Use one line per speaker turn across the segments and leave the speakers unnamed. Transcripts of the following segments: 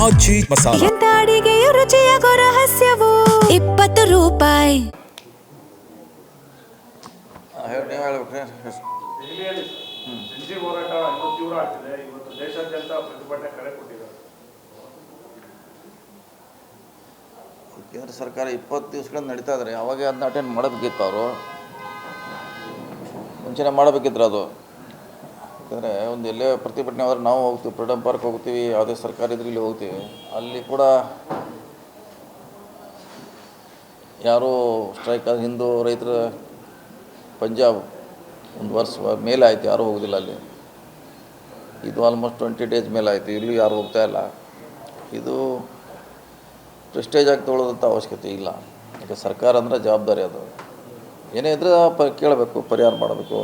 ಆಚಿ ಮಸಾಲ.
ಎಂತ ಅಡಿಗೆಯ ರುಚಿಯಾಗೋ ರಹಸ್ಯವು 20 ರೂಪಾಯಿ.
ಸಂಜೆ ಹೋರಾಟ ಇನ್ನೂ ತೀವ್ರ ಆಗ್ತಿದೆ. ಇವತ್ತು ದೇಶಾದ್ಯಂತ ಪ್ರತಿಭಟನೆ ಕರೆ ಕೊಟ್ಟಿದ್ದಾರೆ.
ಕೇಂದ್ರ ಸರ್ಕಾರ 20 ದಿವಸಗಳಿಂದ ನಡೀತಾ ಇದ್ದಾರೆ. ಅವಾಗ ಅದನ್ನ ಅಟೆಂಡ್ ಮಾಡಬೇಕಿತ್ತು, ಅವರು ಮುಂಚೆನೇ ಮಾಡಬೇಕಿದ್ರು ಅದು. ಯಾಕಂದರೆ ಒಂದು ಎಲ್ಲೇ ಪ್ರತಿಭಟನೆ ಆದರೆ ನಾವು ಹೋಗ್ತೀವಿ, ಫ್ರೀಡಮ್ ಪಾರ್ಕ್ ಹೋಗ್ತೀವಿ, ಯಾವುದೇ ಸರ್ಕಾರ ಇದ್ರೆ ಇಲ್ಲಿ ಹೋಗ್ತೀವಿ. ಅಲ್ಲಿ ಕೂಡ ಯಾರೂ ಸ್ಟ್ರೈಕ್ ಆದ ಹಿಂದೂ ರೈತರ ಪಂಜಾಬ್ 1 ವರ್ಷ ಮೇಲೆ ಆಯಿತು, ಯಾರೂ ಹೋಗೋದಿಲ್ಲ ಅಲ್ಲಿ. ಇದು ಆಲ್ಮೋಸ್ಟ್ 20 ಡೇಸ್ ಮೇಲೆ ಆಯಿತು, ಇಲ್ಲಿ ಯಾರು ಹೋಗ್ತಾ ಇಲ್ಲ. ಇದು ಪ್ರೆಸ್ಟೇಜ್ ಆಗಿ ತೊಗೊಳ್ಳೋದಂಥ ಅವಶ್ಯಕತೆ ಇಲ್ಲ. ಯಾಕೆ ಸರ್ಕಾರ ಅಂದರೆ ಜವಾಬ್ದಾರಿ, ಅದು ಏನೇ ಇದ್ದರೆ ಕೇಳಬೇಕು, ಪರಿಹಾರ ಮಾಡಬೇಕು.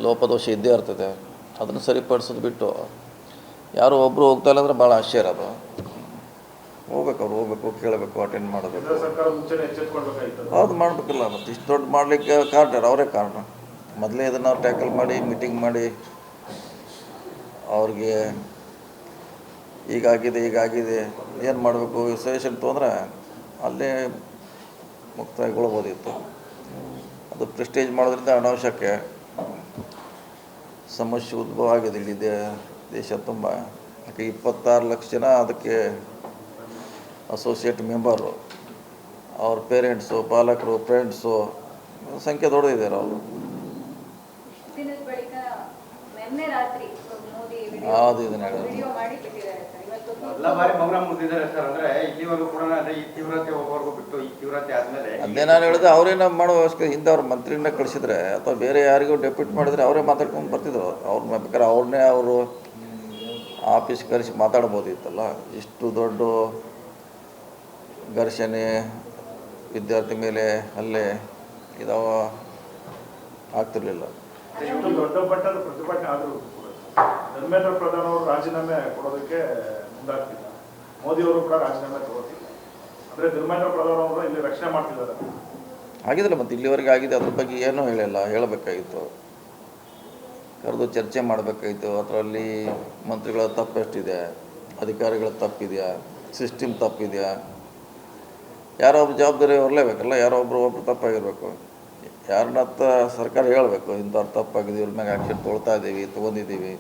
ಲೋಪದೋಷ ಇದ್ದೇ ಇರ್ತದೆ, ಅದನ್ನು ಸರಿಪಡಿಸೋದು ಬಿಟ್ಟು ಯಾರು ಒಬ್ಬರು ಹೋಗ್ತಾ ಇಲ್ಲ ಅಂದರೆ ಭಾಳ ಆಶ್ಚರ್ಯ. ಅದು ಹೋಗ್ಬೇಕು, ಅವ್ರು ಹೋಗ್ಬೇಕು, ಕೇಳಬೇಕು, ಅಟೆಂಡ್ ಮಾಡಬೇಕು. ಅದು ಮಾಡಬೇಕಲ್ಲ. ಮತ್ತು ಇಷ್ಟು ದೊಡ್ಡ ಮಾಡಲಿಕ್ಕೆ ಕಾರಣ ಅವರೇ ಕಾರಣ. ಮೊದಲೇ ಇದನ್ನು ಟ್ಯಾಕಲ್ ಮಾಡಿ ಮೀಟಿಂಗ್ ಮಾಡಿ ಅವ್ರಿಗೆ ಹೀಗಾಗಿದೆ ಏನು ಮಾಡಬೇಕು ಸಜೆಷನ್ ತೊಗೊಂಡ್ರೆ ಅಲ್ಲೇ ಮುಕ್ತಾಯಗೊಳ್ಬೋದಿತ್ತು. ಅದು ಪ್ರೆಸ್ಟೇಜ್ ಮಾಡೋದ್ರಿಂದ ಅನಾವಶ್ಯಕ ಸಮಸ್ಯೆ ಉದ್ಭವ ಆಗಿದೆ ಇಲ್ಲಿ ದೇಶ ತುಂಬ. ಯಾಕೆ 26 ಲಕ್ಷ ಜನ ಅದಕ್ಕೆ ಅಸೋಸಿಯೇಟ್ ಮೆಂಬರು, ಅವ್ರ ಪೇರೆಂಟ್ಸು, ಪಾಲಕರು, ಫ್ರೆಂಡ್ಸು, ಸಂಖ್ಯೆ ದೊಡ್ಡದಿದ್ದಾರೆ ಅವರು. ಅದು ಇದನ್ನ ಹೇಳೋದು ಅದೇ ನಾನು ಹೇಳಿದೆ. ಅವರೇನ ಮಾಡೋ ಅವಶ್ಯಕತೆ, ಹಿಂದೆ ಅವ್ರ ಮಂತ್ರಿನ ಕಳಿಸಿದ್ರೆ ಅಥವಾ ಬೇರೆ ಯಾರಿಗೂ ಡೆಪ್ಯೂಟ್ ಮಾಡಿದರೆ ಅವರೇ ಮಾತಾಡ್ಕೊಂಡು ಬರ್ತಿದ್ರು. ಅವ್ರು ಬೇಕಾದ್ರೆ ಅವ್ರನ್ನೇ ಅವರು ಆಫೀಸ್ ಕರೆಸಿ ಮಾತಾಡ್ಬೋದಿತ್ತಲ್ಲ. ಇಷ್ಟು ದೊಡ್ಡ ಘರ್ಷಣೆ, ವಿದ್ಯಾರ್ಥಿ ಮೇಲೆ ಹಲ್ಲೆ ಇದಾವ ಆಗ್ತಿರ್ಲಿಲ್ಲ.
ಇಷ್ಟು ದೊಡ್ಡ ಮಟ್ಟದ ಪ್ರತಿಭಟನೆ ಆದರೂ ಧರ್ಮೇಂದ್ರ ಪ್ರಧಾನ್ ಅವರು ರಾಜೀನಾಮೆ ಕೊಡೋದಕ್ಕೆ ಮುಂದಾಗ್ತಿಲ್ಲ. ಮೋದಿ ಅವರು ಕೂಡ ರಾಜೀನಾಮೆ ತಗೋತಿಲ್ಲ. ಅಂದರೆ ಧರ್ಮೇಂದ್ರ ಪ್ರಧಾನ್ ಅವರು ಇಲ್ಲಿ ರಕ್ಷಣೆ ಮಾಡ್ತಿದ್ದಾರೆ.
ಆಗಿದ್ದಿಲ್ಲ, ಮತ್ತು ಇಲ್ಲಿವರೆಗೆ ಆಗಿದೆ. ಅದ್ರ ಬಗ್ಗೆ ಏನೂ ಹೇಳಿಲ್ಲ. ಹೇಳಬೇಕಾಗಿತ್ತು, ಕರೆದು ಚರ್ಚೆ ಮಾಡಬೇಕಾಗಿತ್ತು. ಅದರಲ್ಲಿ ಮಂತ್ರಿಗಳ ತಪ್ಪೆಷ್ಟಿದೆ, ಅಧಿಕಾರಿಗಳ ತಪ್ಪಿದೆಯಾ, ಸಿಸ್ಟಮ್ ತಪ್ಪಿದೆಯಾ, ಯಾರೋ ಒಬ್ಬರು ಜವಾಬ್ದಾರಿ ಹೊರಲೇಬೇಕಲ್ಲ. ಯಾರೋ ಒಬ್ಬರು ತಪ್ಪಾಗಿರಬೇಕು. ಯಾರನ್ನ ಸರ್ಕಾರ ಹೇಳಬೇಕು, ಇಂಥವ್ರು ತಪ್ಪಾಗಿದೆ, ಇವ್ರ ಮ್ಯಾಗೆ ಆ್ಯಕ್ಷನ್ ತೊಗೊಂಡಿದ್ದೀವಿ,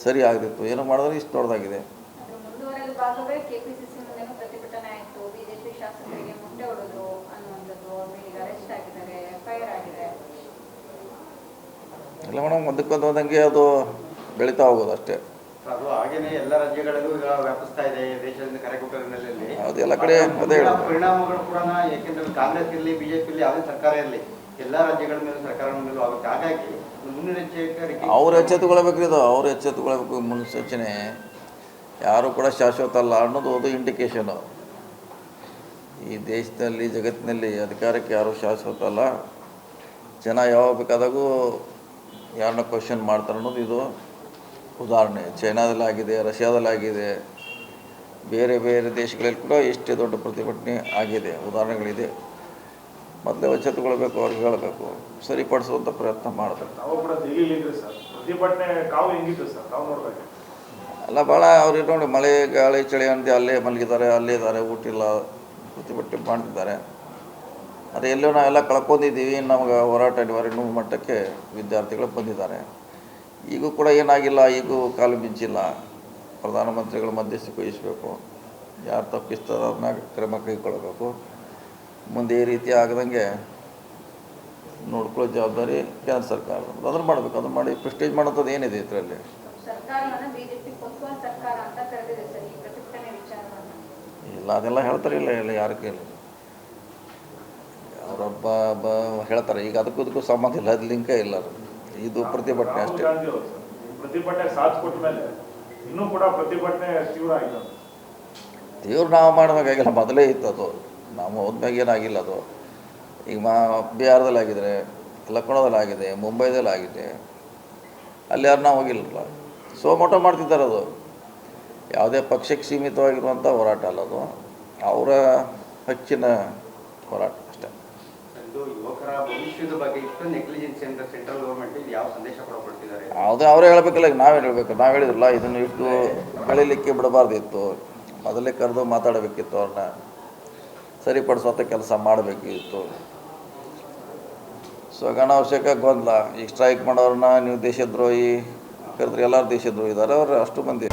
ಸರಿ ಆಗ್ತಿತ್ತು. ಏನೋ ಮಾಡಿದ್ರೆ ಇಷ್ಟು ದೊಡ್ಡದಾಗಿದೆ. ಎಲ್ಲ ಮೇಡಮ್, ಒಂದಕ್ಕೊಂದು ಹೋದಂಗೆ ಅದು ಬೆಳೀತಾ ಹೋಗೋದು ಅಷ್ಟೇ.
ಅದು ಹಾಗೇನೆ ಎಲ್ಲ ರಾಜ್ಯಗಳಿಗೂ ಈಗ ವ್ಯಾಪಿಸ್ತಾ ಇದೆ. ದೇಶದಿಂದ ಕರೆ ಕೊಟ್ಟ ಹಿನ್ನೆಲೆಯಲ್ಲಿ
ಅದು ಎಲ್ಲ ಕಡೆ ಅದೇ
ಪರಿಣಾಮಗಳು ಕೂಡ, ಯಾಕೆಂದ್ರೆ ಕಾಂಗ್ರೆಸ್ ಇರಲಿ, ಬಿಜೆಪಿ ಇರಲಿ, ಯಾವುದೇ ಸರ್ಕಾರ ಇರಲಿ, ಎಲ್ಲ ರಾಜ್ಯಗಳ ಮೇಲೆ ಸರ್ಕಾರ ಮೇಲೂ ಆಗುತ್ತೆ. ಹಾಗಾಗಿ ಮುನ್ನೆಚ್ಚರಿಕೆ
ಅವ್ರು ಎಚ್ಚೆತ್ತುಕೊಳ್ಬೇಕ್ರಿ. ಇದು ಅವ್ರು ಎಚ್ಚೆತ್ತುಕೊಳ್ಬೇಕು. ಮುನ್ಸೂಚನೆ ಯಾರು ಕೂಡ ಶಾಶ್ವತ ಅಲ್ಲ ಅನ್ನೋದು ಅದು ಇಂಡಿಕೇಶನು. ಈ ದೇಶದಲ್ಲಿ, ಜಗತ್ತಿನಲ್ಲಿ ಅಧಿಕಾರಕ್ಕೆ ಯಾರೂ ಶಾಶ್ವತ ಅಲ್ಲ. ಜನ ಯಾವಾಗ ಬೇಕಾದಾಗೂ ಯಾರನ್ನ ಕ್ವಶನ್ ಮಾಡ್ತಾರೆ ಅನ್ನೋದು ಇದು ಉದಾಹರಣೆ. ಚೈನಾದಲ್ಲಾಗಿದೆ, ರಷ್ಯಾದಲ್ಲಾಗಿದೆ, ಬೇರೆ ಬೇರೆ ದೇಶಗಳಲ್ಲಿ ಕೂಡ ಎಷ್ಟೇ ದೊಡ್ಡ ಪ್ರತಿಭಟನೆ ಆಗಿದೆ, ಉದಾಹರಣೆಗಳಿದೆ. ಮೊದಲೇ ಎಚ್ಚೆತ್ತುಕೊಳ್ಬೇಕು, ಅವ್ರಿಗೆ ಹೇಳಬೇಕು, ಸರಿಪಡಿಸುವಂಥ ಪ್ರಯತ್ನ ಮಾಡಬೇಕು. ಅಲ್ಲ, ಭಾಳ ಅವ್ರು ನೋಡಿ ಮಳೆ ಗಾಳಿ ಚಳಿ ಅಂತ ಅಲ್ಲೇ ಮಲಗಿದ್ದಾರೆ, ಅಲ್ಲೇ ಇದ್ದಾರೆ, ಊಟಿಲ್ಲ, ಪ್ರತಿಭಟನೆ ಮಾಡ್ತಿದ್ದಾರೆ. ಅದೇ ಎಲ್ಲೋ ನಾವೆಲ್ಲ ಕಳ್ಕೊಂಡಿದ್ದೀವಿ. ನಮಗೆ ಹೋರಾಟ ನಿವಾರಣೆ ಮಟ್ಟಕ್ಕೆ ವಿದ್ಯಾರ್ಥಿಗಳು ಬಂದಿದ್ದಾರೆ. ಈಗೂ ಕೂಡ ಏನಾಗಿಲ್ಲ, ಈಗೂ ಕಾಲು ಮಿಂಚಿಲ್ಲ. ಪ್ರಧಾನಮಂತ್ರಿಗಳು ಮಧ್ಯಸ್ಥಿಕೆ ವಹಿಸಬೇಕು. ಯಾರು ತಪ್ಪಿಸ್ತಾರೋ ಅದನ್ನ ಕ್ರಮ ಕೈಗೊಳ್ಳಬೇಕು. ಮುಂದೆ ಈ ರೀತಿ ಆಗದಂಗೆ ನೋಡ್ಕೊಳ್ಳೋ ಜವಾಬ್ದಾರಿ ಕೇಂದ್ರ ಸರ್ಕಾರ. ಅದನ್ನು ಮಾಡಬೇಕು. ಅದನ್ನು ಮಾಡಿ ಪ್ರೆಸ್ಟೇಜ್ ಮಾಡೋಂಥದ್ದು ಏನಿದೆ ಇದರಲ್ಲಿ? ಇಲ್ಲ, ಅದೆಲ್ಲ ಹೇಳ್ತಾರೆ. ಇಲ್ಲ ಯಾರು ಕೇಳಿ ಅವರೊಬ್ಬ ಹೇಳ್ತಾರೆ. ಈಗ ಅದಕ್ಕೂ ಸಂಬಂಧ ಇಲ್ಲ, ಅದು ಲಿಂಕೇ ಇಲ್ಲ. ಇದು ಪ್ರತಿಭಟನೆ ಅಷ್ಟೇ.
ಪ್ರತಿಭಟನೆ ಸಾಥ್ ಕೊಟ್ಟ ಮೇಲೆ ಇನ್ನೂ ಕೂಡ ಪ್ರತಿಭಟನೆ ತೀವ್ರ ಆಗಿದೆ.
ತೀವ್ರ ನಾವು ಮಾಡಬೇಕಾಗಿಲ್ಲ, ಮೊದಲೇ ಇತ್ತು ಅದು. ನಾವು ಹೋದ್ಮ್ಯಾಗ ಏನಾಗಿಲ್ಲ ಅದು. ಈಗ ಬಿಹಾರದಲ್ಲಿ ಆಗಿದ್ರೆ, ಲಕ್ನೋದಲ್ಲಿ ಮುಂಬೈದಲ್ಲಿ ಆಗಿದೆ. ಅಲ್ಲಿ ಯಾರು ನಾವು ಹೋಗಿಲ್ಲಲ್ಲ. ಸೋಮೋಟ ಮಾಡ್ತಿದ್ದಾರೆ. ಅದು ಯಾವುದೇ ಪಕ್ಷಕ್ಕೆ ಸೀಮಿತವಾಗಿರುವಂಥ ಹೋರಾಟ ಅಲ್ಲ, ಅದು ಅವರ ಹಕ್ಕಿನ ಹೋರಾಟ ಅಷ್ಟೇ.
ಯುವಕರ ಯುವಕರ ಭವಿಷ್ಯದ ಬಗ್ಗೆ ಇಷ್ಟೊಂದು ನೆಗ್ಲಿಜೆನ್ಸಿ ಅಂತ ಸೆಂಟ್ರಲ್ ಗೌರ್ಮೆಂಟ್ ಇದು ಯಾವ ಸಂದೇಶ ಕೊಡ್ತಿದ್ದಾರೆ?
ಯಾವುದೇ ಅವರೇ ಹೇಳಬೇಕಲ್ಲ, ಈಗ ನಾವೇನು ಹೇಳಬೇಕು? ನಾವು ಹೇಳಿದ್ರಲ್ಲ, ಇದನ್ನು ಇಷ್ಟು ಬೆಳೀಲಿಕ್ಕೆ ಬಿಡಬಾರ್ದಿತ್ತು, ಮೊದಲೇ ಕರೆದು ಮಾತಾಡಬೇಕಿತ್ತು, ಅವ್ರನ್ನ ಸರಿಪಡಿಸುವಂಥ ಕೆಲಸ ಮಾಡಬೇಕಿತ್ತು. ಸೊ ಅನಾವಶ್ಯಕ ಗೊಂದಲ. ಈಗ ಸ್ಟ್ರೈಕ್ ಮಾಡೋರನ್ನ ನೀವು ದೇಶದ್ರೋಹಿ ಕರೆದ್ರೆ ಎಲ್ಲರೂ ದೇಶದ್ರೋಹಿ ಇದ್ದಾರೆ, ಅವರು ಅಷ್ಟು ಮಂದಿ